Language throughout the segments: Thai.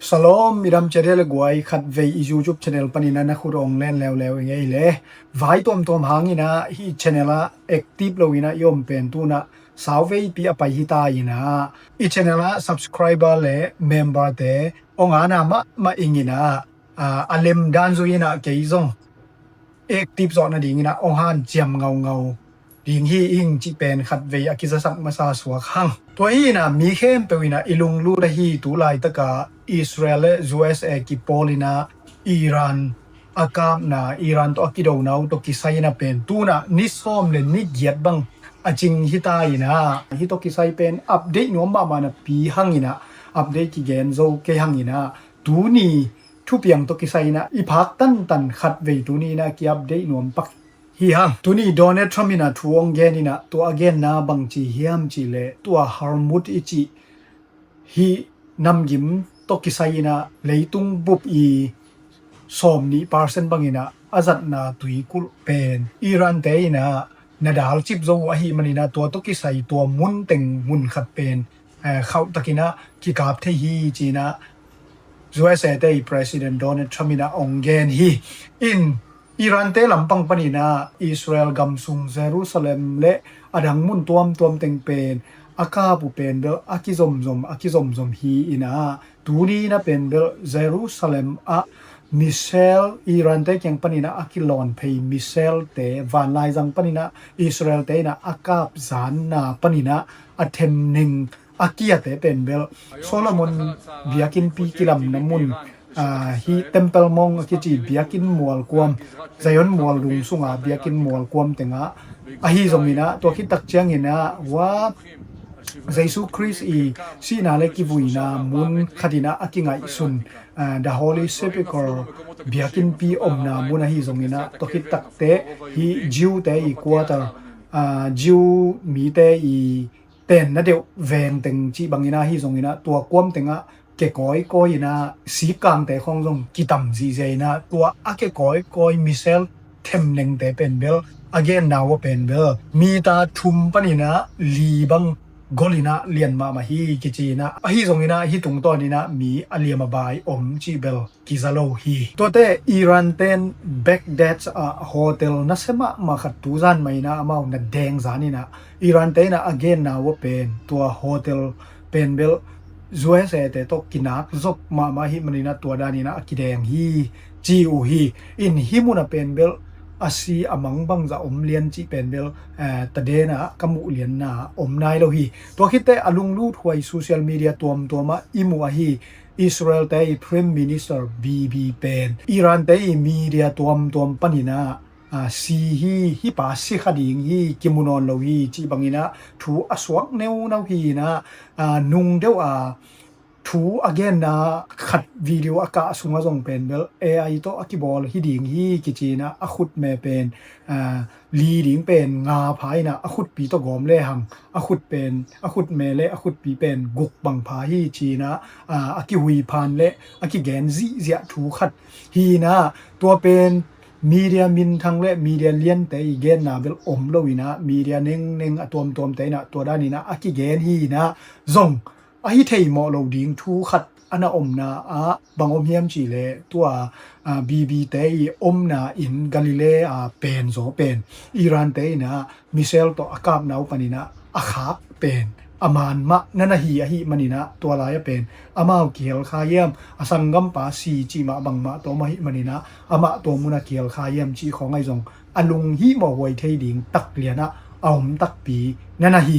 Salom miram channel guai khat ve YouTube channel panina na khurong len lew ngei le vai tom hangina hi channela active loina yom pen tu na sauve pi apai hi ta ina I channela subscriber le member te ongana ma ingina alem dan zuina keizong active zona dingina onghan jam ngau ding hi ing chi pen khat ve akisa sak masa suwa khang to hi na mi khem pewina ilung lu da hi tu lai taka Israel USA ki polina Iran akam na Iran to akido na to kisai na pen tu na nisom le ni giat bang aching hita ina hi to kisai pen update no ma na pi hangina update ki gen zo ke hangina tu ni thu piang to kisai na I phak tan khat ve tu ni na ki update nom pak hi hang tu ni Donald Trump ina thuong gen ina to again na bang chi hiam chi le to harmut ichi hi nam gim to kisai na leitung bup I som ni person bangina azat na tui kul pen Iran te ina nadal chip zo wa hi manina to kisai to mun teng mun khat pen khau takina ki kap the hi china USA te President Donald Trump ina ongen hi in Iran te lampang panina Israel gamsung Jerusalem le adang mun tuam teng pen aka pu pen bel akizom hi ina tuni na pen bel Jerusalem a Michel Iran te kyang panina akilon phei Michel te van lai jang panina Israel te na akap zan na panina athem ning akia te pen bel Solomon biakin pi kilam namun hi temple mong akichi biakin mual kwam Zion mual lung sunga biakin mual kwam tenga ahi zomina to khitak chiang ina wa Jesus Christ I sina le kivuina mun khadina akingai sun the Holy Sepulchre biakin pi omna mun hi zomina to khitak te hi Jew te I quarter Jew mi te I ten na deu veng teng chi bangina hi zomina to kwam tenga ke koi na si kang te khong jong kitam ji na tua ake koi Michel them neng te pen bel again now pen bel mi ta thum panina li bang golina lian ma hi kichina hi zongina hi tung to ni na mi aliama bai om chi bel kizalo hi to te Iran ten Baghdad hotel na sema ma khat tu zan mai na amau na deng zanina Iran te na again now pen tua hotel pen bel USA te to kinak zok ma hi manina tua dani na akideng hi chi u hi in himuna pen bel asi amang bang za lian chi pen bel tadena kamu lian na nai lo hi to khite alung lu thwai social media toma imu hi Israel te Prime Minister BB pen Iran te media tom panina si hi pa si khading hi kimunon lo hi chi bangina thu aswak neu nau hi na nung deu thu again na khat video aka sunga jong pen bel AI to akibol hiding hi kichina akhut me pen leading pen nga phai na akhut pi to gom le hang akhut me le akhut pi pen guk bang pha hi china aki hui phan le aki gen zia thu khat hi na to pen media min thang le media lian te gen na bel lo ina media neng atom te na to dani na aki gen hi na zong ahi thei mo lo ding thu khat ana na bangom hiam chi le tua BB te na in Galilee pen zo pen Iran te na Michel to akap nau panina akha pen aman ma nana hi manina to la ya pen amau kiel khayam asangam pa si chi ma bang ma to ma hi manina ama to muna kiel khayam chi khongai jong alung hi mo hoi thei ding tak liana aum tak pi nana hi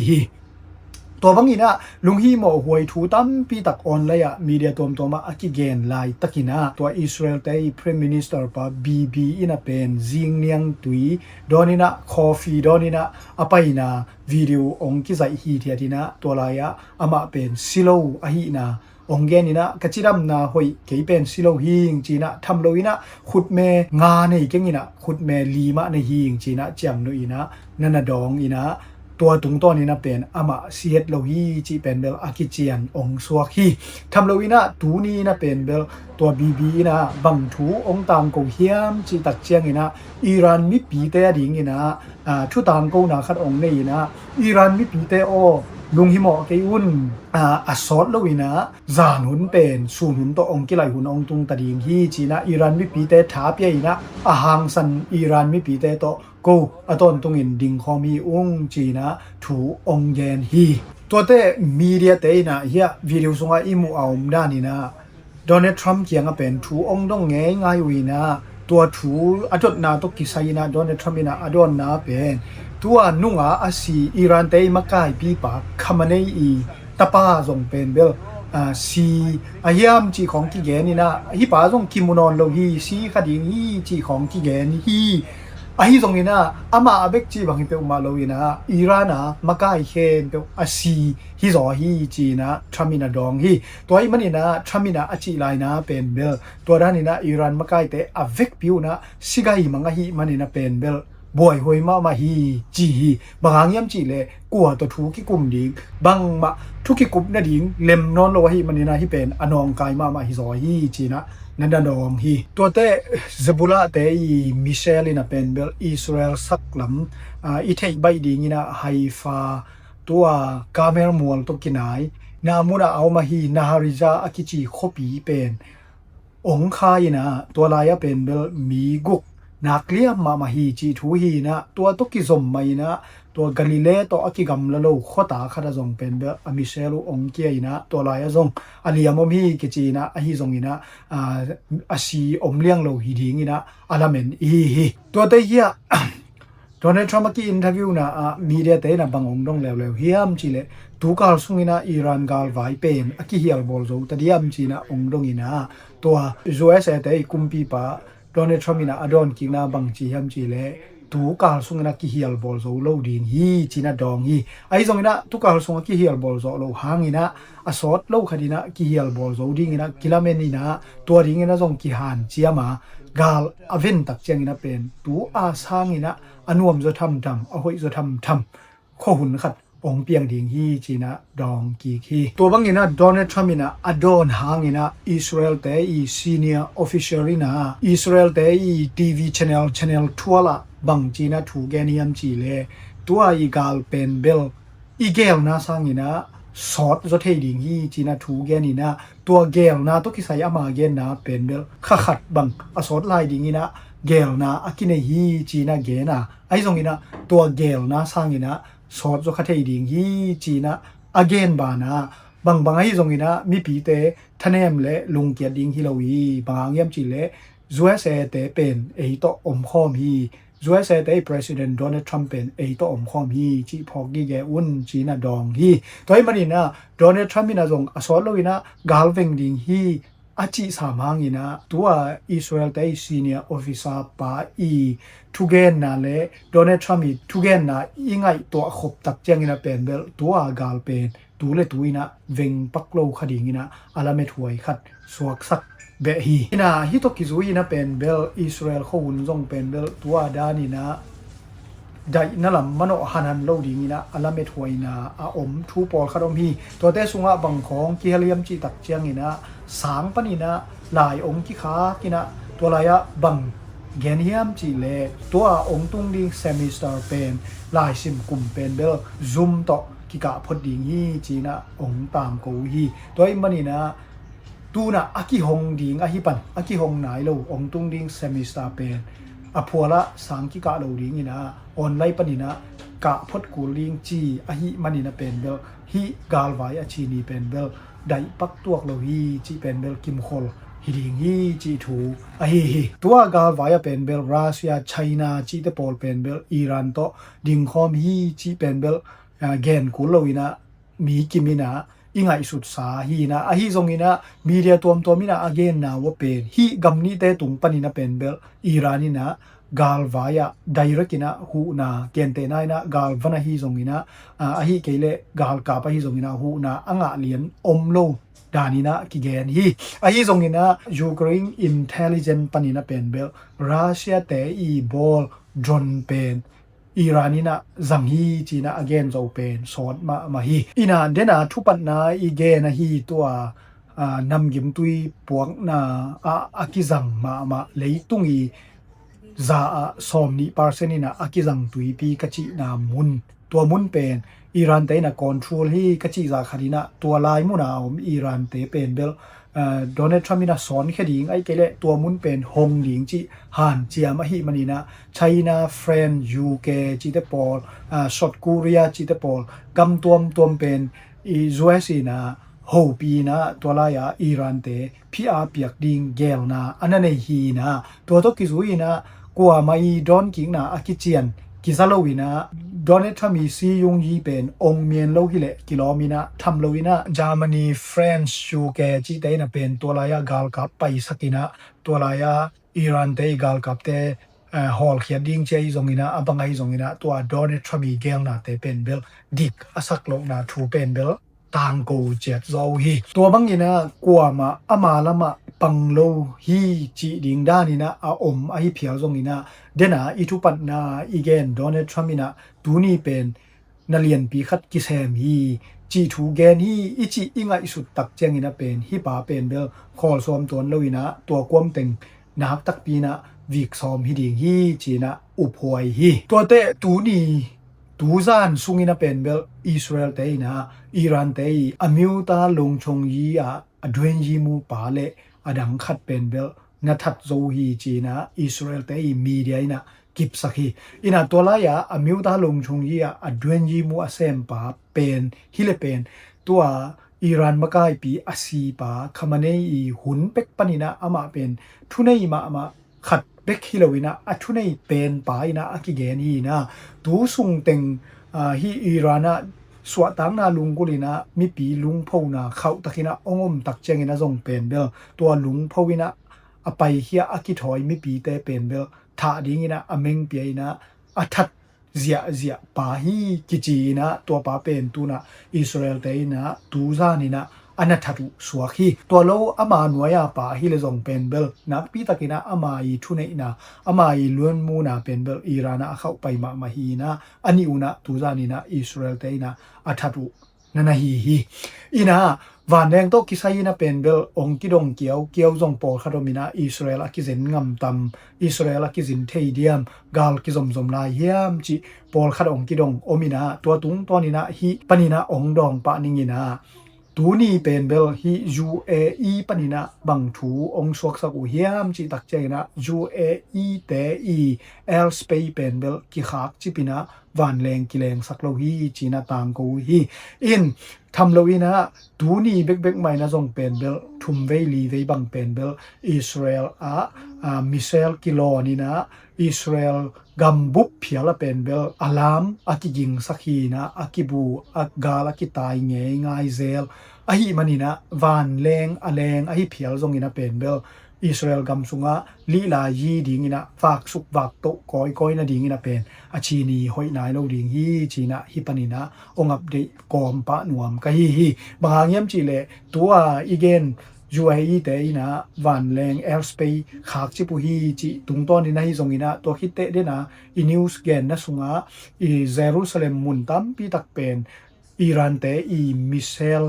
ตัวบางอีนะลุงฮีโมหวยทูตั้มปีตักออนเลยอะมีเดียตัวมาอากิเกนไลตักินะตัวอิสราเอลแต่พรีเมียร์มินิสเตอร์ปะบีอินะเป็นจิงเนียงตุยดอนินะคอฟีดอนินะอภัยนะวิดีโอองกิใจฮีเทียดีนะตัวลายอะอามาเป็นซิโลอะฮีนะองเกนินะกะจิดัมนะหวยเกยเป็นซิโลฮิงจีนะทำโลอินะขุดเมงาในเก่งอินะขุดเมลีมะในฮิงจีนะจำโนอินะนันดองอินะตัวตุงต้นนี่นะเป็นอามาเสียดโลฮีจีเป็นเบลอากิเจียนองสวกฮีทำโลวินะตูนี่นะเป็นเบลตัวบีนะบังทูองตามกงเฮียมจีตักเจียงนี่นะอิหร่านมิปีเตอดิ่งนี่นะทุตามกูนะขัดองนี่นะอิหร่านมิปีเตอ ลุงฮิโมะke un a sot lo ina zan hun pen sun hun to ong kilai hun ong tung tading hi china Iran mi pi te tha pya ina a hang san Iran mi pi te to ko aton tung in ding khomi ung china thu ong gen hi to te media te ina ya video sunga imu aum da ni na Donald Trump chiang a pen thu ong dong nge ngai wi naตัวถูadot na to kisai na Donald Trump ina adon na penตัวนุ่งอาศีอิหร่านเตยมักกายปีปากคำมันอีตาป้าส่งเป็นเบลสีอายามจีของกิเกนี่นะฮิป้าส่งกิมุนอนโลฮีสีคดีนี้จีของกิเกนฮีอาฮิส่งนี่นะอามาอาเบกจีบางฮิเปอุมาโลฮีนะอิหร่านนะมักกายเข็มเปอาศีฮิซอฮีจีนะทรัมมินาดองฮีตัวอีมันนี่นะทรัมมินาอจีไลนะเป็นเบลตัวด้านนี่นะอิหร่านมักกายเตอาเวกปิวนะสิกายมังฮีมันนี่นะเป็นเบลบ่อยหวยมาฮีจีฮีบางยามจีเลยกลัวตัวทุกิกุมดิงบางมาทุกิกุมนะดิงเล็มนอนโลฮีมันนี่นะที่เป็นอนองกายมาฮิซอฮีจีนะนันดาดองฮีตัวเตซบุลาเตอีมิเชลินะเป็นเบลอิสราเอลสักลำอีเทใบดิงนะไฮฟาตัวกาเมรมัวตัวกินายนามุนะเอามาฮีนาฮาริจาอากิจิโคปีเป็นองคายนะตัวลายเป็นเบลมีกุกนักเลี้ยมาฮีจีทูฮีนะตัวตุกิซมไม่นะตัวกาลิเลตัวอากิกัมละโลขตาคาดาซงเป็นเบอมิเชลองเกียนะตัวลายซงอาลียมมีกิจีนะอาฮิซงอินะอาชีอมเลี้ยงโลฮีดิงินะอาลาเมนฮีตัวเตียโดนัลด์ทรัมป์กีอินเทอร์วิวนะมีเดียเตนะบางองดงแล้วเฮียมจีเลตูกาลสุงินะอิหร่านกาลไวเป็นอากิเฮียลบอลโซตดิยมจีนะองดงอินะตัว US เตกุมปีปาโดนัลด์ทรัมป์นะอดอนกินาบังจีฮัมจีเลตูกาลสุงนะกิเฮียลบอลโซโลดินฮีจีนะดองฮีไอซงนะตูกาลสุงกิเฮียลบอลโซโลหางนะอสอดโลคดีนะกิเฮียลบอลโซดิงนะกิลาเมนีนะตัวดิงนะซงกิฮันเจียมากาลอเวนตักเจียงนะเป็นตูอาสางนะอนวมจะทำอหอยจะทำข้อหุ่นขัดองเปียงดิงฮีจีนะดองกีคีตัวบางนะโดนัลด์ทรัมป์นะอดอนหางนะอิสราเอลเตอีซีเนียร์ออฟฟิเชียลนะอิสราเอลเตอีทีวีชแนลทัวละบางจีนะถูกแกนิยมจีเลตัวอีกาลเป็นเบลอีเกลนะสางนะสอดจะเทดิงฮีจีนะถูกแกนี่นะตัวเกลนะตัวกิสายามาเกนนะเป็นเบลขัดบังอสอดไลดิงนะเกลนะอากินเนฮีจีนะเกนะไอซงนะตัวเกลนะสางนะสอดจะขัดเทดิงฮีจีนะอาเกนบานะบางไอซงนะมีปีเตทะเนมเลลุงเกียดิงฮิโลวีบางยามจีเลจัวเซเตเป็นไอโตอมข้อมฮีUS เตะ President Donald Trump เป็นไอตัวอมข้อมฮีจีพอกกี้แกอุ่นจีน่าดองฮีตัวไอ้มันนี่นะ Donald Trump มีน่าจงอสอลเลยนะกาลเวงดิงฮีอาจีสามหางนะตัวอิสราเอลเตะ Senior Officer ป้าอีทุเกนน่ะเลย Donald Trump มีทุเกนน่ะยังไงตัวขบตักเจียงนะเป็นเบลตัวกาลเป็นตัวเลยตัวนะเวงปักโลคดีนะอาลาเมถวยขัดสวกสักเบฮีนะฮิโตกิซุยนะเป็นเบลอิสราเอลเขาหุ่นส่งเป็นเบลตัวดานี่นะได้นั่นแหละมันอหันโลดีนี่นะอาลาเมถวยนะอาอมทูปอลคาดอมฮีตัวเตสุงะบังของกิฮาเลียมจีตักเจียงนี่นะสางปนี่นะหลายองค์กิขากินะตัวลายะบังเกนเฮียมจีเลตัวองค์ตุงดิงเซมิสตาร์เป็นลายซิมกุมเป็นเบลซุมต่อกิกะพอดีฮีจีนะองค์ตามกูฮีตัวไอ้มันนี่นะตูน่ะอากิฮงดิงอาฮิปันอากิฮงไหนโลองตุงดิงเซมิสตาเป็นอภัวละสังกิกะโลดิงนี่นะออนไลน์ปนินะกะพดกูลิงจีอาฮิมันนี่นะเป็นเบลฮิกาลไวอาชีนีเป็นเบลได้ปักตัวโลฮีจีเป็นเบลกิมโคลฮิดิงฮีจีทูอาฮิตัวกาลไวเป็นเบลรัสเซียไชน่าจีเตปอลเป็นเบลอิหร่านโตดิงคอมฮีจีเป็นเบลเกนกูโลวินะมีกิมินะอิงไงสุดสาฮีนะอาฮีทรงนี้นะมีเดียตัวมินะอเกนนะว่าเป็นฮีกัมนี้เตตุงปนินะเป็นเบลอิหร่านีนะกาลวายะไดรักินะหูนะเกนเตนายนะกาลวันฮีทรงนี้นะอาฮีเกเลกาลกาปฮีทรงนี้นะหูนะอ่างเลียนอมโลดานีนะกิเกนฮีอาฮีทรงนี้นะยูเครนอินเทลลิเจนปนินะเป็นเบลรัสเซียเตอีบอลดรอนเป็นอิหร่านีนะจังฮีจีนะอเกนโจเป็นสอนมาฮีอินาเดนะทุปันนะอีเกนะฮีตัวนำกิมตุยปวงนะอากิจังมาเลยตุงอีซาสอมนี่ปาร์เซนีนะอากิจังตุยปีกจินามุนตัวมุนเป็น อิหร่านเตนะคอนโทรลฮีกจิจาคดีนะตัวลายมุนาอมอิหร่านเตเป็นเบลโดนัลด์ทรัมป์นะสอนแค่ดิ่งไอ้เกลตัวมุนเป็นฮงดิ่งจีฮันเจียมาฮิมันนี่นะไชน่าเฟรนด์ยูเคจีเตปอลซอดเกาหลีจีเตปอลกำตัวเป็นอิสราเอลนะโฮปีนะตัวลายอิหร่านเตพี่อาเปียกดิ่งเกลนะอันนั้นฮีนะตัวตกิซุยนะกัวมาอีดอนกิงนะอากิเจียนกิซาโลวินะโดนัลด์ทรัมป์มีซียงยีเป็นองเมียนโลกิเลกิโลมินะทำโลวินะเยอรมนีฟรานซ์ยูเคจีเตนะเป็นตัวลายกาลกับไปสักินะตัวลายอิหร่านเตกาลกับเตฮอลเขียนดิ้งเจยซงอินะอับังไงซงอินะตัวโดนัลด์ทรัมป์มีเกลนะเตเป็นเบลดิกอสักโลนะทูเป็นเบลต่างกูเจ็ดโซฮีตัวบังอินะกัวมาอามาละมาปังโลฮีจีดิงด้านินะอาอมอาฮิเพียวซงอินะเดนะอิทุปันนาอีเกนโดนัลด์ทรัมป์นะตูนี่เป็นนัเลียนปีขัดกิเซมฮีจีทูเกนฮีอิจิอิงไอสุดตักเจงอินะเป็นฮิปาเป็นเบลคอลซอมตัวโลวินะตัวกวมเต็งนักตักปีนะวิกซอมฮิดิงฮีจีนะอุพวยฮีตัวเตตูนี่ตูซานซุงอินะเป็นเบลอิสราเอลเตยนะอิหร่านเตยอมิวตาลงชงยีอะอดเวนยีมูปาเลอดังขัดเป็นเบลนัทัดโซฮีจีนะอิสราเอลเตยมีเดียนะกิบสักฮีอินาตัวลายะอมิวตาลงชงยีอะอดเวนยีมูอเซมปาเป็นฮิเลเป็นตัวอิหร่านมากายปีอาซีปาคามันเนยหุนเป็กปนินะอามาเป็นทุเนยมาขัดเบกฮิโลวินะอัทุเนยเป็นปายนะอากิเกนีนะตูซุงเต็งฮีอิหร่านสวตังนาลุงกุลินะมีปีลุงพูนะเขาตะกินะองมตักเจงนะจงเป็นเบลตัวลุงพูวินะอไปเฮียอากิถอยมีปีเตเป็นเบลท่าดิ้งนะอเมงเปียนะอัทัดเจียปาฮีกิจีนะตัวปาเป็นตูนะอิสราเอลเตนะตูซานี่นะอันนั้นทัดสวกีตัวโลอามาหน่วยปาฮิเลจงเป็นเบลนักปีตะกินะอามาอีทุเนนะอามาอีล้วนมูนะเป็นเบลอิหร่านเข้าไปมาฮีนะอันนี้อุนะตูซานี่นะอิสราเอลเตนะอัทัดนั่นฮีอีนะวันแดงโตกิไซนะเป็นเบลองกิดงเกียวจงปอลคาโดมินะอิสราเอลกิจินงำตำอิสราเอลกิจินเทเดียมกาลกิจมลายเฮียมจิปอลคาดองกิดงโอมินะตัวตุงตัวนี้นะฮีปนินะองดองปะนิงินะตูนี่เป็นเบลฮี UAE ปนินะบังทูองสวกสักอุเฮียมจิตักเจนะ UAE เตอีเอลสเปย์เป็นเบลกิขากจิปินะวันแรงกิเลงสักโลฮีจีนาต่างกูฮีอินทำโลวินะตูนี่เบกไม่นะจงเป็นเบลทุมเวลีเวบังเป็นเบลอิสราเอลมิเซลกิโลนี่นะอิสราเอลกัมบุบเพียละเป็นเบลอลามอากิยิงสักฮีนะอากิบูอากาลอากิตายง่ายเซลอาฮิมันนี่นะวันแรงอแรงอาฮิเพียลจงอินะเป็นเบลอิสราเอลกัมสุงะลีลายีดิ่งอินะฝากสุกฝากโตก้อยนะดิ่งอินะเป็นอาชีนีหอยนายโลดิ่งฮีจีนะฮิปนินะองอับเดกอมปะหนวมกะฮีบางเยี่ยมจีเลตัวอีเกนUAE เตยนะวันแรงเอลสเปย์ขากจิปุฮีจิตุงต้นนี่นะฮิซงอินะตัวคิดเตเดนะอีนิวส์เกนนะสุงะอีเยรูซาเล็มมุนตัมปีตักเป็นอิหร่านเตอีมิเซล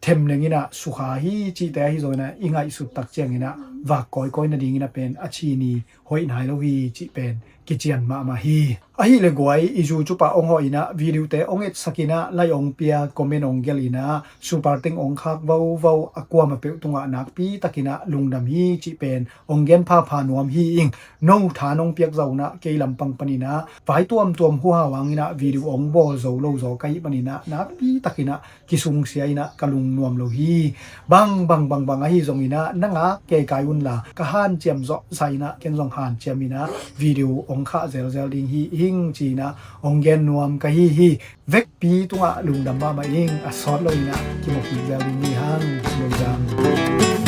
เทมเนงินะสุขาฮีจิเตฮิโซนะอิงไอสุดตักเจงอินะวากก้อยนะดิ่งอินะเป็นอาชีนีหอยนายโลฮีจิเป็นกิจยันมาฮีอาฮิเลกวยอิจูจุปะองหอยนะวิดีโอเตองเอตสกินะไลองเปียคอมเมนองเกลินะซูปาร์ติงองคักวาวอากวมาเปตุงะนักปีตะกินะลุงดำฮีจิเป็นองเกนพาพานวมฮีอิงโนทานองเปียกเจ้านะเกลัมปังปนินะไฟตัวมหัววังนะวิดีโอองโบโซโลโซไกปนินะนักปีตะกินะกิสุงเสียนะกะลุงนวมโลฮีบังอาฮิซงอินะนังะเกกายุนละกะฮันเจียมซอไซนะเกนซองฮันเจียมินะวิดีโอองข้าเซลดิงฮีอิงจีนะองเกนนวมกะฮีเวกปีตัวลุงดำบ้ามาอิงอสอดเลยนะกิโมกิเซลดิงฮีฮังโลจัง